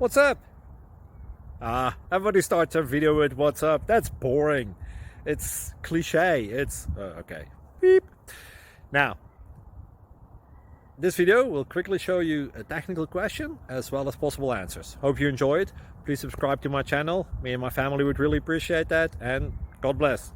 What's up? Everybody starts a video with what's up. That's boring. It's cliche. It's okay. Beep. Now, this video will quickly show you a technical question as well as possible answers. Hope you enjoy it. Please subscribe to my channel. Me and my family would really appreciate that, and God bless.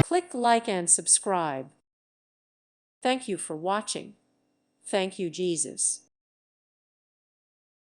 Click like and subscribe. Thank you for watching. Thank you, Jesus.